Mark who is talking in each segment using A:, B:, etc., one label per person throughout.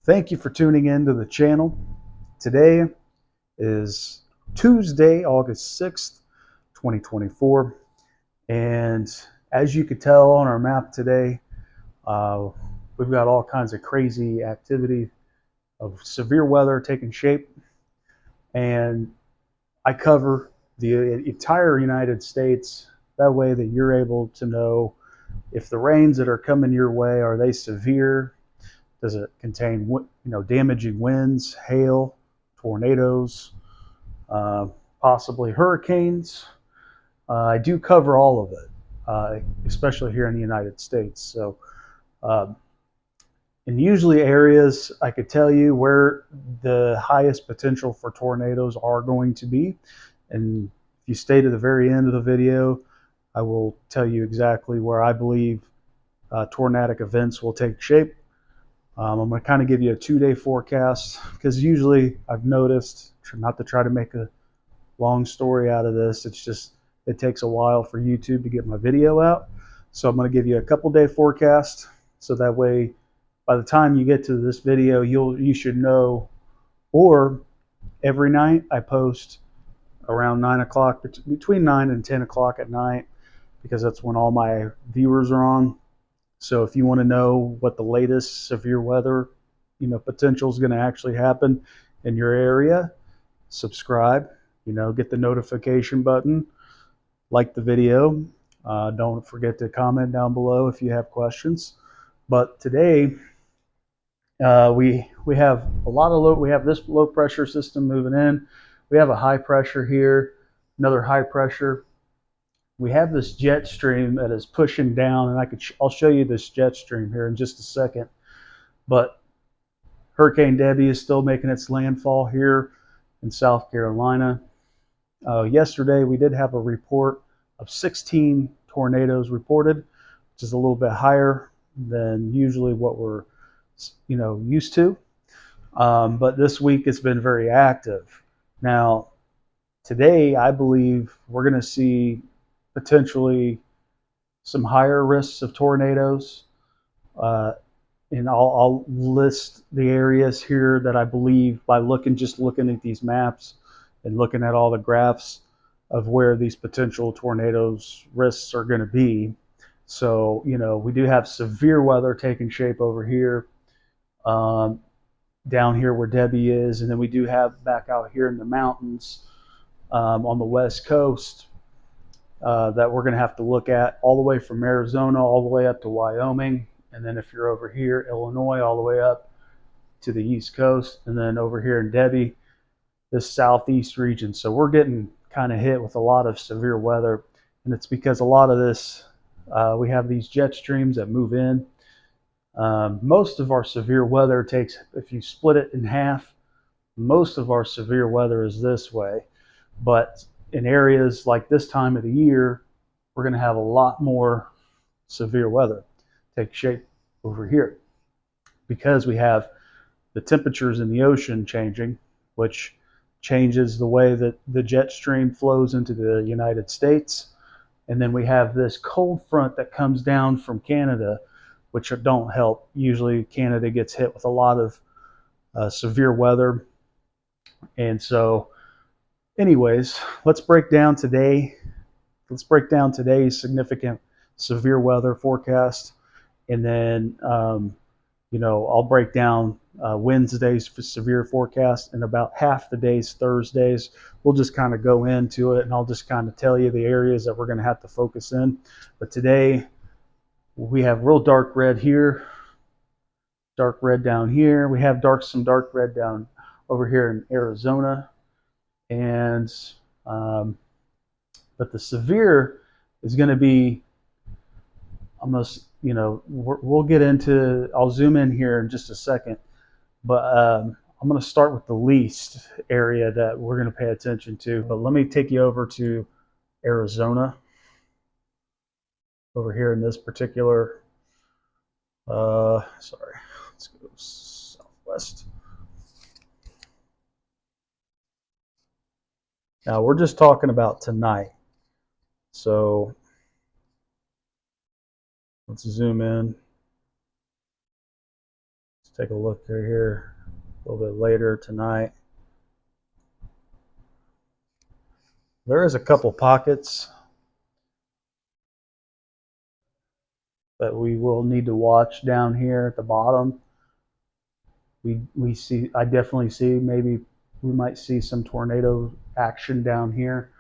A: Thank you for tuning in to the channel. Today is Tuesday, August 6th, 2024. And as you could tell on our map today, uh, we've got all kinds of crazy activity of severe weather taking shape. And I cover the entire United States. That way that you're able to know if the rains that are coming your way, are they severe? Does it contain damaging winds, hail, tornadoes, uh, possibly hurricanes? I do cover all of it, especially here in the United States. So, in usually areas, I could tell you where the highest potential for tornadoes are going to be. And if you stay to the very end of the video, I will tell you exactly where I believe tornadic events will take shape. I'm going to kind of give you a 2-day forecast because usually I've noticed, not to try to make a long story out of this, it's just it takes a while for YouTube to get my video out. So I'm going to give you a couple-day forecast so that way by the time you get to this video you should know. Or every night I post around 9 o'clock, between 9 and 10 o'clock at night, because that's when all my viewers are on. So if you want to know what the latest severe weather, potential is going to actually happen in your area, subscribe, get the notification button, like the video. Don't forget to comment down below if you have questions. But today, we have a lot of we have this low pressure system moving in. We have a high pressure here, another high pressure. We have this jet stream that is pushing down, and I'll show you this jet stream here in just a second. But Hurricane Debbie is still making its landfall here in South Carolina. Yesterday we did have a report of 16 tornadoes reported, which is a little bit higher than usually what we're used to. But this week it's been very active. Now today I believe we're going to see potentially some higher risks of tornadoes. And I'll list the areas here that I believe by just looking at these maps and looking at all the graphs of where these potential tornadoes risks are going to be. So, we do have severe weather taking shape over here, down here where Debbie is. And then we do have back out here in the mountains on the West Coast, that we're going to have to look at all the way from Arizona all the way up to Wyoming. And then if you're over here, Illinois, all the way up to the East Coast. And then over here in Debbie, this southeast region. So we're getting kind of hit with a lot of severe weather. And it's because a lot of this, we have these jet streams that move in. Most of our severe weather takes, if you split it in half, most of our severe weather is this way. But in areas like this time of the year, we're going to have a lot more severe weather take shape over here because we have the temperatures in the ocean changing, which changes the way that the jet stream flows into the United States. And then we have this cold front that comes down from Canada, which don't help. Usually Canada gets hit with a lot of severe weather. And so anyways, let's break down today's significant severe weather forecast. And then, I'll break down Wednesday's severe forecast, and about half the days, Thursdays. We'll just kind of go into it, and I'll just kind of tell you the areas that we're going to have to focus in. But today, we have real dark red here, dark red down here. We have some dark red down over here in Arizona. And but the severe is going to be almost, we'll get into, I'll zoom in here in just a second, but I'm going to start with the least area that we're going to pay attention to. But let me take you over to Arizona, over here in this particular, sorry, let's go southwest. Now we're just talking about tonight. So let's zoom in. Let's take a look through here a little bit later tonight. There is a couple pockets that we will need to watch down here at the bottom. We see, I definitely see, maybe we might see some tornado action down here.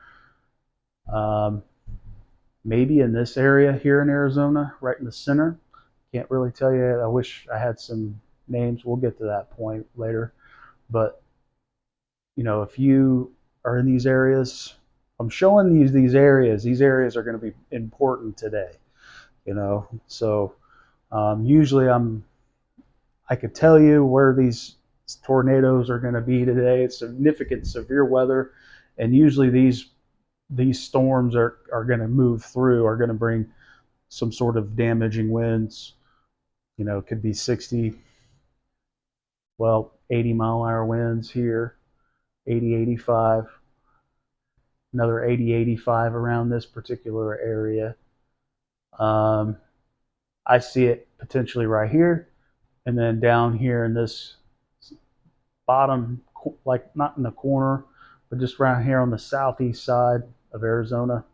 A: Maybe in this area here in Arizona, right in the center. Can't really tell you. I wish I had some names. We'll get to that point later. But you know, if you are in these areas, I'm showing these areas. These areas are going to be important today. You know, so usually I could tell you where these tornadoes are going to be today. It's significant severe weather, and usually these storms are going to move through, are going to bring some sort of damaging winds. You know, it could be 60, well, 80-mile-an-hour winds here, 80, 85, another 80, 85 around this particular area. I see it potentially right here, and then down here in this bottom, like not in the corner, but just around here on the southeast side of Arizona.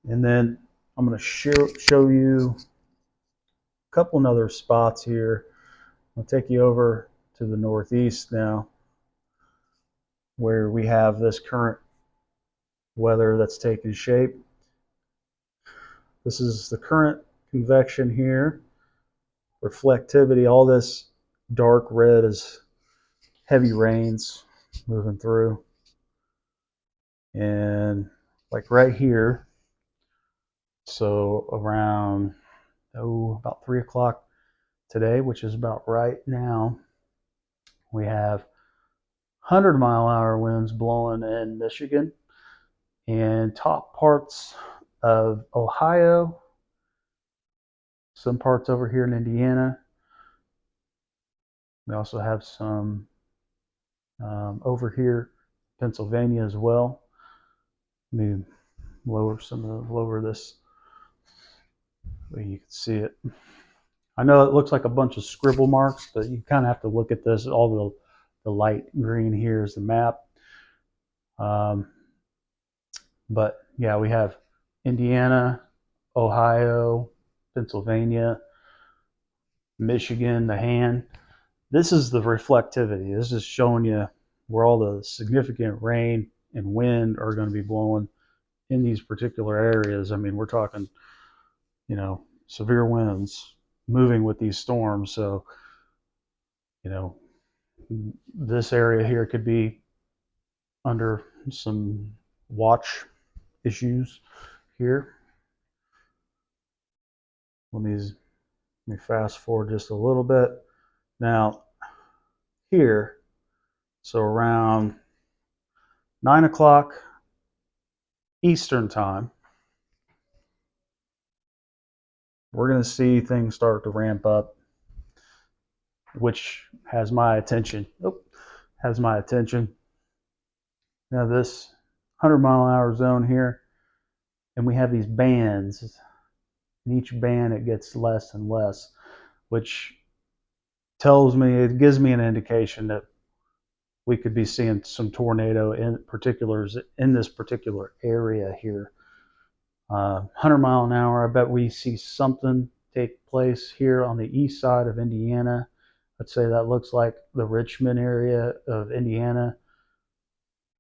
A: And then I'm going to show you a couple other spots here. I'll take you over to the northeast now, where we have this current weather that's taking shape. This is the current convection here. Reflectivity, all this dark red is heavy rains moving through. And like right here, so around about 3 o'clock today, which is about right now, we have 100-mile-an-hour winds blowing in Michigan and top parts of Ohio, some parts over here in Indiana. We also have some over here, Pennsylvania as well. Let me lower this so you can see it. I know it looks like a bunch of scribble marks, but you kind of have to look at this. All the light green here is the map. But yeah, we have Indiana, Ohio, Pennsylvania, Michigan, the hand. This is the reflectivity. This is showing you where all the significant rain and wind are going to be blowing in these particular areas. I mean, we're talking, you know, severe winds moving with these storms. So, you know, this area here could be under some watch issues here. Let me fast forward just a little bit. Now, here, so around 9 o'clock Eastern time, we're going to see things start to ramp up, which has my attention. Has my attention. Now this 100-mile-an-hour zone here, and we have these bands. In each band, it gets less and less, which tells me, it gives me an indication that we could be seeing some tornado in particulars in this particular area here. 100-mile-an-hour, I bet we see something take place here on the east side of Indiana. Let's say that looks like the Richmond area of Indiana,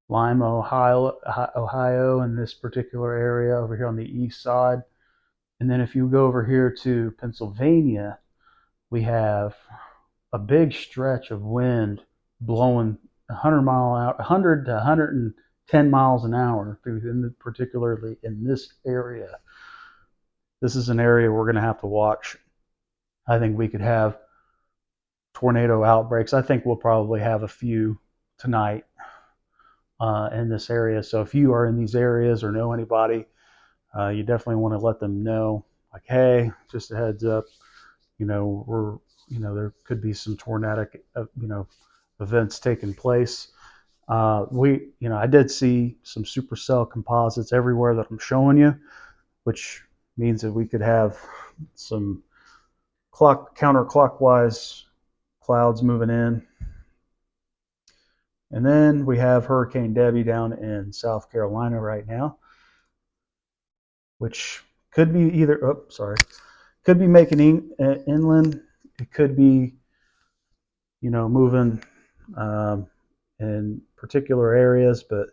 A: Lima, Ohio, in this particular area over here on the east side. And then if you go over here to Pennsylvania, we have a big stretch of wind blowing 100 to 110 miles an hour, particularly in this area. This is an area we're going to have to watch. I think we could have tornado outbreaks. I think we'll probably have a few tonight in this area. So if you are in these areas or know anybody, you definitely want to let them know, like, hey, just a heads up, there could be some tornadic, events taking place. I did see some supercell composites everywhere that I'm showing you, which means that we could have some counterclockwise clouds moving in. And then we have Hurricane Debbie down in South Carolina right now, which could be either, could be making inland. It could be, moving in particular areas, but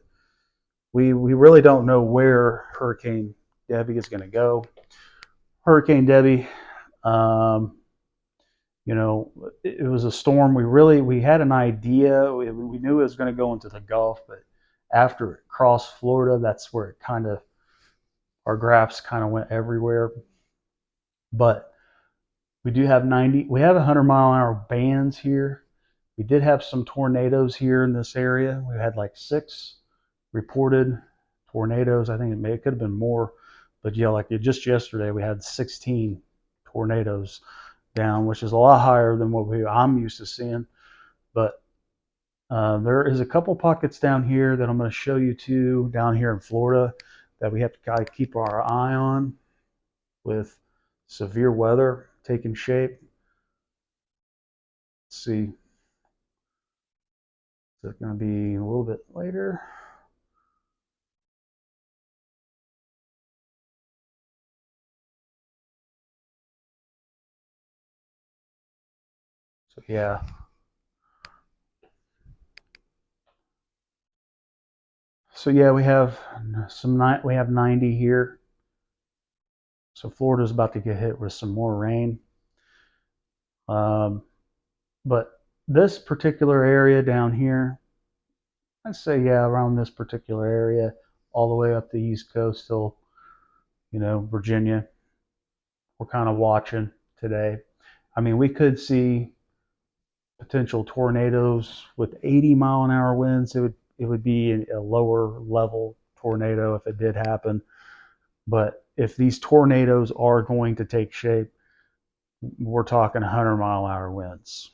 A: we really don't know where Hurricane Debbie is going to go. Hurricane Debbie, it was a storm. We had an idea. We knew it was going to go into the Gulf, but after it crossed Florida, that's where it our graphs kind of went everywhere. But we do have 100-mile-an-hour bands here. We did have some tornadoes here in this area. We had like 6 reported tornadoes. I think it could have been more, but yeah, like just yesterday we had 16 tornadoes down, which is a lot higher than what I'm used to seeing. But there is a couple pockets down here that I'm going to show you too, down here in Florida, that we have to kind of keep our eye on with severe weather taking shape. Let's see. Is it going to be a little bit later? So yeah. So yeah, we have 90 here. So Florida's about to get hit with some more rain. But this particular area down here, I'd say, yeah, around this particular area, all the way up the East Coast till, Virginia, we're kind of watching today. I mean, we could see potential tornadoes with 80-mile-an-hour winds. It would be a lower level tornado if it did happen. But if these tornadoes are going to take shape, we're talking 100-mile-an-hour winds.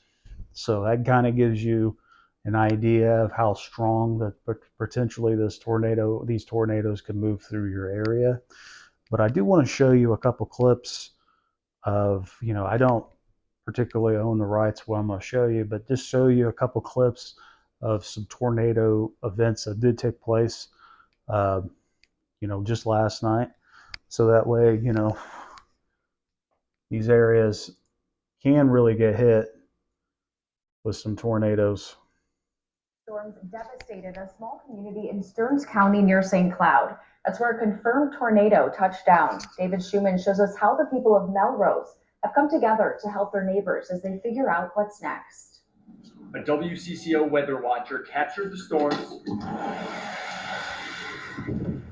A: So that kind of gives you an idea of how strong that potentially these tornadoes could move through your area. But I do want to show you a couple clips of, I don't particularly own the rights what I'm going to show you, but just show you a couple clips of some tornado events that did take place, just last night. So that way, these areas can really get hit with some tornadoes.
B: Storms devastated a small community in Stearns County near St. Cloud. That's where a confirmed tornado touched down. David Schumann shows us how the people of Melrose have come together to help their neighbors as they figure out what's next.
C: A WCCO weather watcher captured the storms and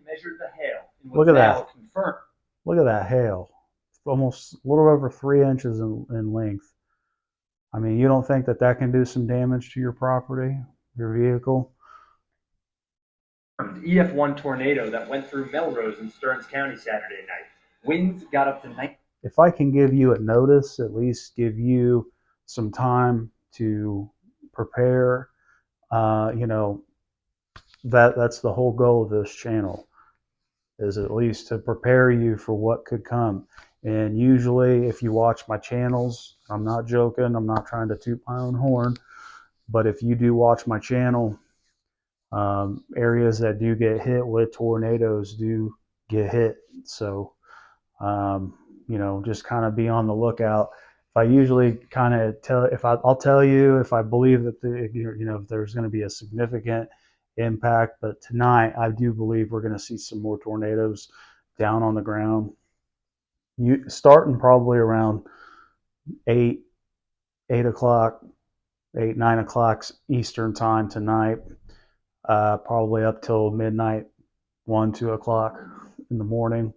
C: measured the hail in what's now confirmed.
A: Look at that hail. It's almost a little over 3 inches in length. I mean, you don't think that can do some damage to your property, your vehicle?
C: EF1 tornado that went through Melrose in Stearns County Saturday night. Winds got up to 90.
A: If I can give you a notice, at least give you some time to prepare, that's the whole goal of this channel, is at least to prepare you for what could come. And usually if you watch my channels, I'm not joking, I'm not trying to toot my own horn, but if you do watch my channel, areas that do get hit with tornadoes do get hit. So, just kind of be on the lookout. If I usually kind of I'll tell you if I believe that if there's going to be a significant impact, but tonight I do believe we're going to see some more tornadoes down on the ground. Starting probably around 8 o'clock, 9 o'clock Eastern time tonight, probably up till midnight, 2 o'clock in the morning,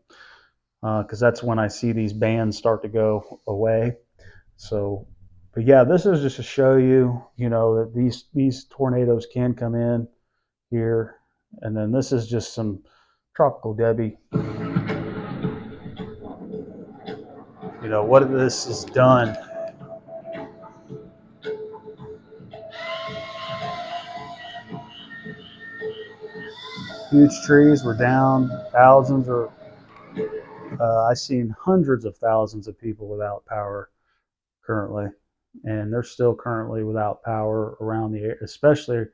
A: because that's when I see these bands start to go away. So, but yeah, this is just to show you, that these tornadoes can come in here. And then this is just some Tropical Debbie. What this has done. Huge trees were down, thousands or I've seen hundreds of thousands of people without power currently. and they're still currently without power around especially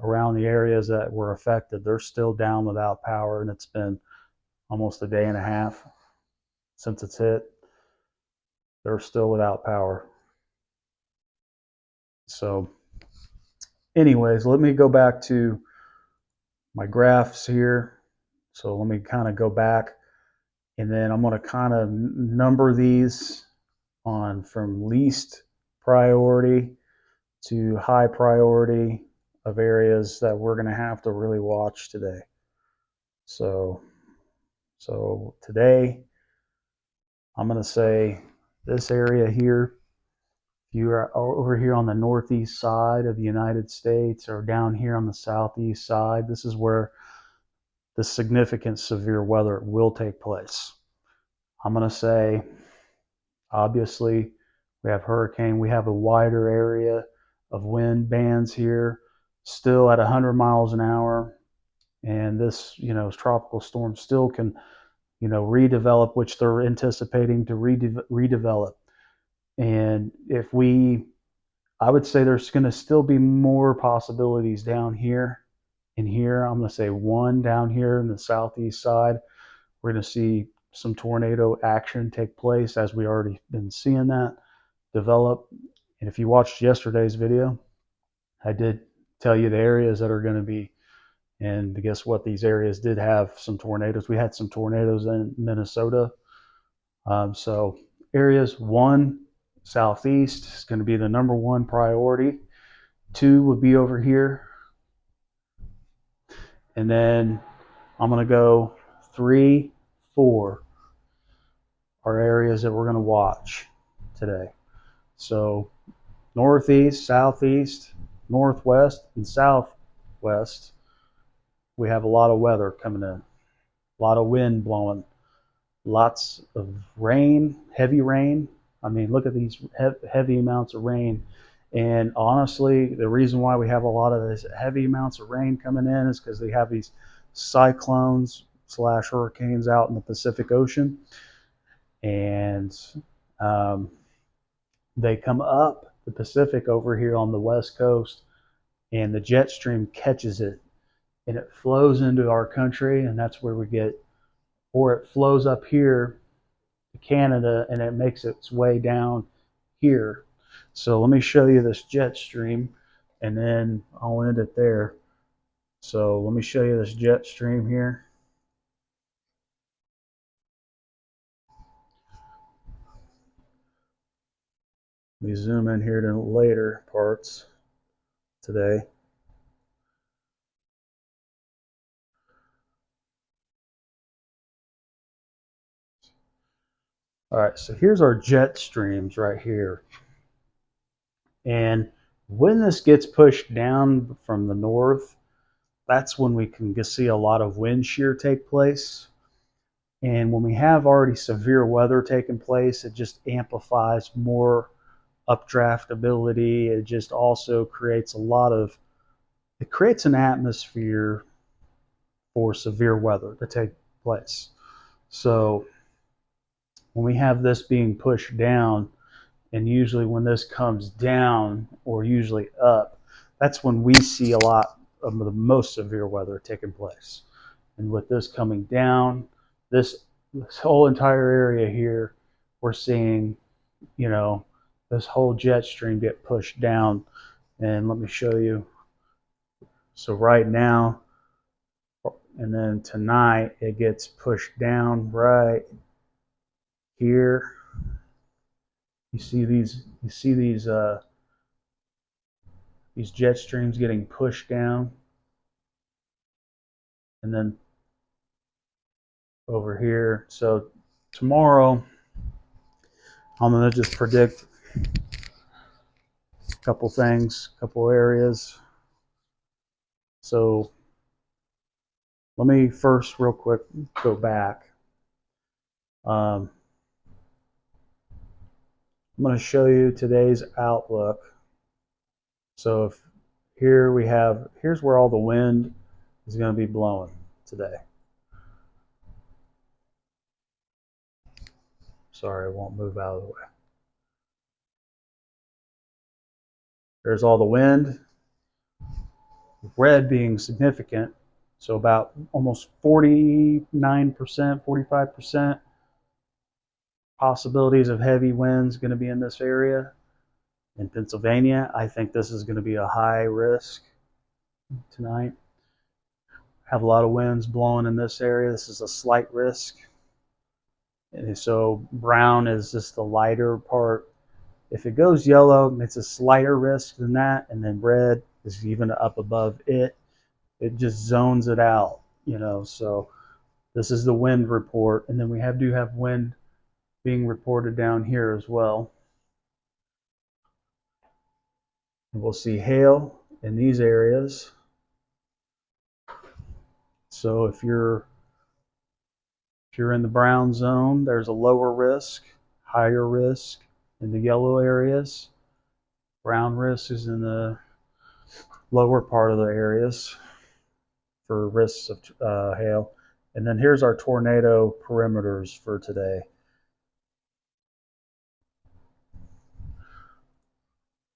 A: around the areas that were affected. They're still down without power, and it's been almost a day and a half since it's hit. They're still without power. So, anyways, let me go back to my graphs here. So let me kind of go back, and then I'm going to kind of number these on from least priority to high priority of areas that we're going to have to really watch today. So, so today I'm going to say this area here, if you're over here on the northeast side of the United States or down here on the southeast side, this is where the significant severe weather will take place. I'm going to say, obviously, we have hurricane, we have a wider area of wind bands here, still at 100 miles an hour. And this, tropical storm still can, redevelop, which they're anticipating to redevelop. And I would say there's going to still be more possibilities down here and here. I'm going to say one down here in the southeast side. We're going to see some tornado action take place, as we already been seeing that develop. And if you watched yesterday's video, I did tell you the areas that are going to be, and guess what? These areas did have some tornadoes. We had some tornadoes in Minnesota. So areas one, southeast is going to be the number one priority. Two would be over here. And then I'm going to go 3, 4 are areas that we're going to watch today. So northeast, southeast, northwest, and southwest, we have a lot of weather coming in, a lot of wind blowing, lots of rain, heavy rain. I mean, look at these heavy amounts of rain. And honestly, the reason why we have a lot of these heavy amounts of rain coming in is because they have these cyclones slash hurricanes out in the Pacific Ocean. And they come up the Pacific over here on the West Coast, and the jet stream catches it, and it flows into our country, and that's where we get, or it flows up here to Canada, and it makes its way down here. So let me show you this jet stream, and then I'll end it there. So let me show you this jet stream here. Let me zoom in here to later parts today. All right, so here's our jet streams right here. And when this gets pushed down from the north, that's when we can see a lot of wind shear take place. And when we have already severe weather taking place, it just amplifies more updraft ability. It just also creates it creates an atmosphere for severe weather to take place. So when we have this being pushed down, and usually when this comes down or usually up, that's when we see a lot of the most severe weather taking place. And with this coming down, this whole entire area here, we're seeing, this whole jet stream get pushed down. And let me show you. So right now, and then tonight, it gets pushed down right here. You see these jet streams getting pushed down, and then over here. So tomorrow, I'm gonna just predict a couple things, a couple areas. So let me first, real quick, go back. I'm going to show you today's outlook. So if here's where all the wind is going to be blowing today. Sorry, I won't move out of the way. There's all the wind, red being significant. So about almost 49%, 45% possibilities of heavy winds going to be in this area. In Pennsylvania, I think this is going to be a high risk tonight. Have a lot of winds blowing in this area. This is a slight risk. And so brown is just the lighter part. If it goes yellow, it's a slighter risk than that. And then red is even up above it. It just zones it out, So this is the wind report. And then we do have wind being reported down here as well. And we'll see hail in these areas. So if you're in the brown zone, there's a lower risk, higher risk in the yellow areas. Brown risk is in the lower part of the areas for risks of hail. And then here's our tornado perimeters for today.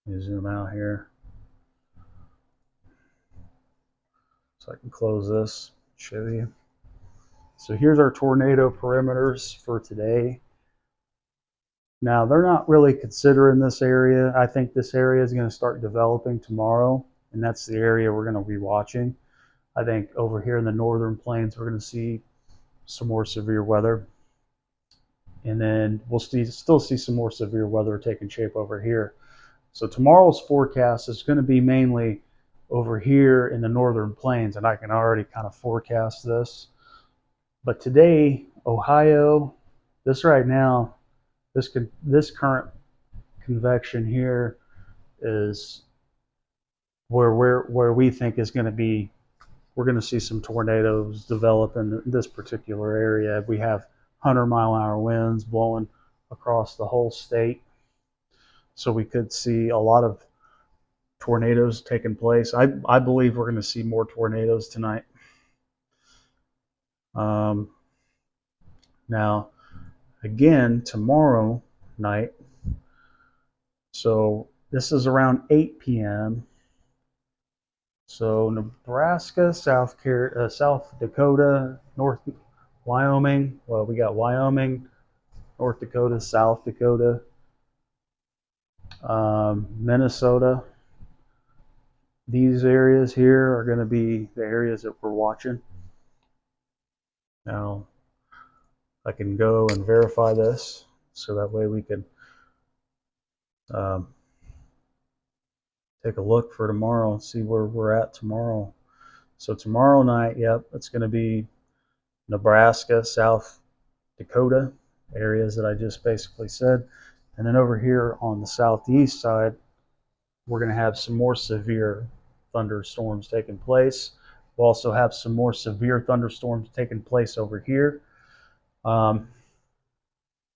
A: Let me zoom out here so I can close this, show you. So here's our tornado perimeters for today. Now, they're not really considering this area. I think this area is going to start developing tomorrow, and that's the area we're going to be watching. I think over here in the northern plains, we're going to see some more severe weather. And then we'll still see some more severe weather taking shape over here. So tomorrow's forecast is going to be mainly over here in the northern plains, and I can already kind of forecast this. But today, Ohio, this right now, this current convection here is where we think is going to be. We're going to see some tornadoes develop in this particular area. We have 100-mile-an-hour winds blowing across the whole state, so we could see a lot of tornadoes taking place. I believe we're going to see more tornadoes tonight. Now, again, tomorrow night, so this is around 8 p.m. So Nebraska, South Dakota, North Wyoming. Well, we got Wyoming, North Dakota, South Dakota, Minnesota. These areas here are going to be the areas that we're watching. Now, I can go and verify this, so that way we can take a look for tomorrow and see where we're at tomorrow. So tomorrow night, yep, it's going to be Nebraska, South Dakota, areas that I just basically said. And then over here on the southeast side, we're going to have some more severe thunderstorms taking place. We'll also have some more severe thunderstorms taking place over here.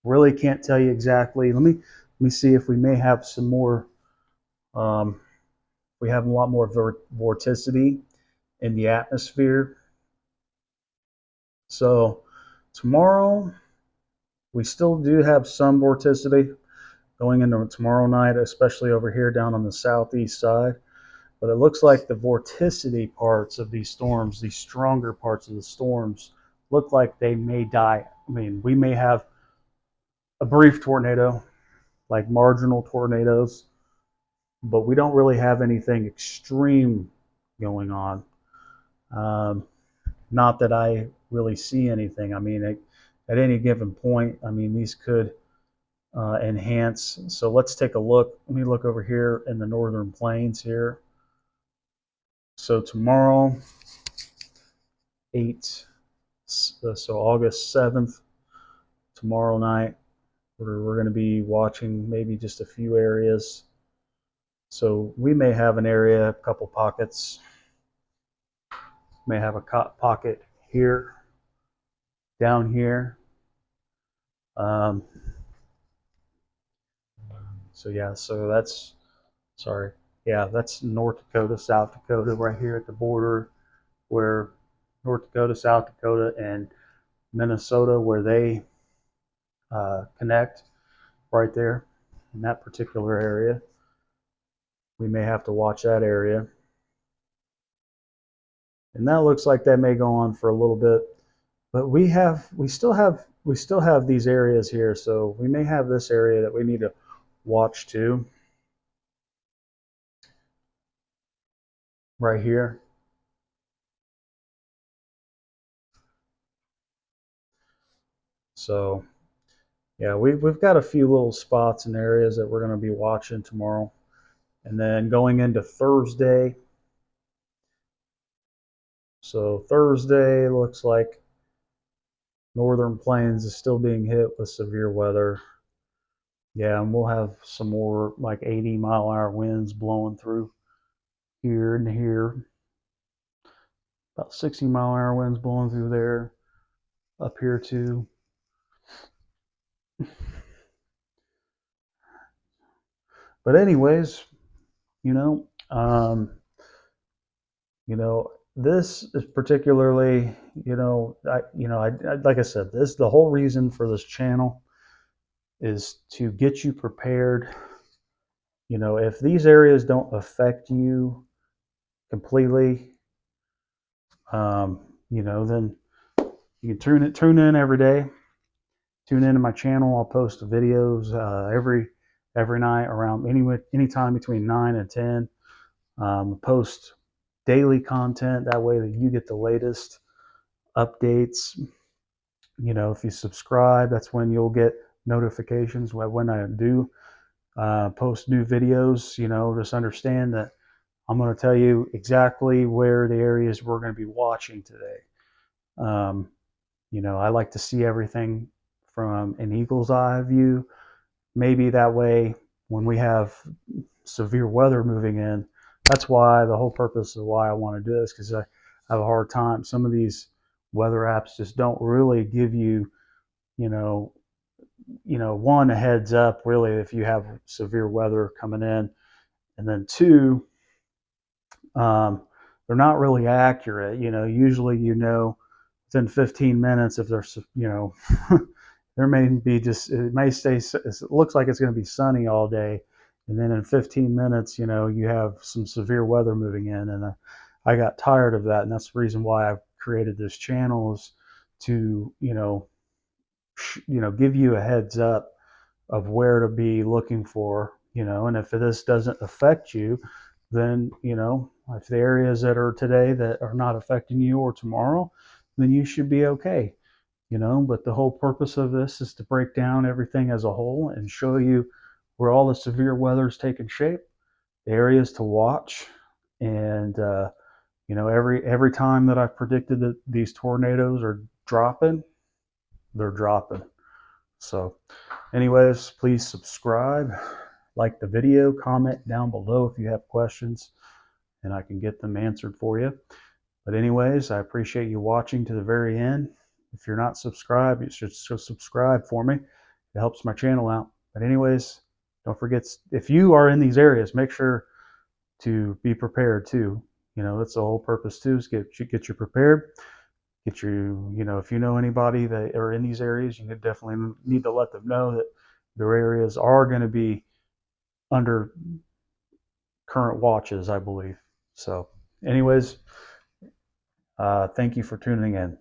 A: Really can't tell you exactly. Let me see if we may have some more. We have a lot more vorticity in the atmosphere. So tomorrow, we still do have some vorticity going into tomorrow night, especially over here down on the southeast side. But it looks like the vorticity parts of these storms, these stronger parts of the storms, look like they may die. I mean, we may have a brief tornado, like marginal tornadoes, but we don't really have anything extreme going on. Not that I really see anything. I mean, at any given point, I mean, these could enhance. So let's take a look. Let me look over here in the northern plains here. So tomorrow, so August 7th, tomorrow night, we're going to be watching maybe just a few areas. So we may have an area, a couple pockets, may have a pocket here, down here. So yeah, so that's, sorry, yeah, that's North Dakota, South Dakota, right here at the border where North Dakota, South Dakota, and Minnesota, where they connect, right there in that particular area. we may have to watch that area. And that looks like that may go on for a little bit. But we still have these areas here, so we may have this area that we need to watch too, right here. So yeah, we've got a few little spots and areas that we're going to be watching tomorrow. And then going into Thursday. So Thursday looks like Northern Plains is still being hit with severe weather. Yeah, and we'll have some more like 80-mile-an-hour winds blowing through here and here. About 60-mile-an-hour winds blowing through there, up here too. But anyways, you know, um, this is particularly, like I said, this the whole reason for this channel is to get you prepared. If these areas don't affect you completely, then you can tune in every day. Tune into my channel. I'll post videos every night around any time between 9 and 10. Post daily content that way that you get the latest updates. If you subscribe, that's when you'll get notifications when I do post new videos. Just understand that I'm going to tell you exactly where the areas we're going to be watching today. Um, I like to see everything from an eagle's eye view. Maybe that way, when we have severe weather moving in, that's why the whole purpose of why I want to do this, because I have a hard time. Some of these weather apps just don't really give you, you know, one, a heads up really if you have severe weather coming in, and then two, um, they're not really accurate. Usually within 15 minutes if there's there may be just it may stay it looks like it's going to be sunny all day, and then in 15 minutes you have some severe weather moving in, and I got tired of that, and that's the reason why I've created this channel, is to give you a heads up of where to be looking for, and if this doesn't affect you, then, if the areas that are today that are not affecting you or tomorrow, then you should be okay, but the whole purpose of this is to break down everything as a whole and show you where all the severe weather is taking shape, the areas to watch, and, every time that I've predicted that these tornadoes are dropping, they're dropping. So anyways, please subscribe, like the video, comment down below if you have questions, and I can get them answered for you. But anyways, I appreciate you watching to the very end. If you're not subscribed, you should subscribe for me. It helps my channel out. But anyways, don't forget, if you are in these areas, make sure to be prepared too. That's the whole purpose too, is get you prepared. Get you, if you know anybody that are in these areas, you definitely need to let them know that their areas are going to be under current watches, I believe. So anyways, thank you for tuning in.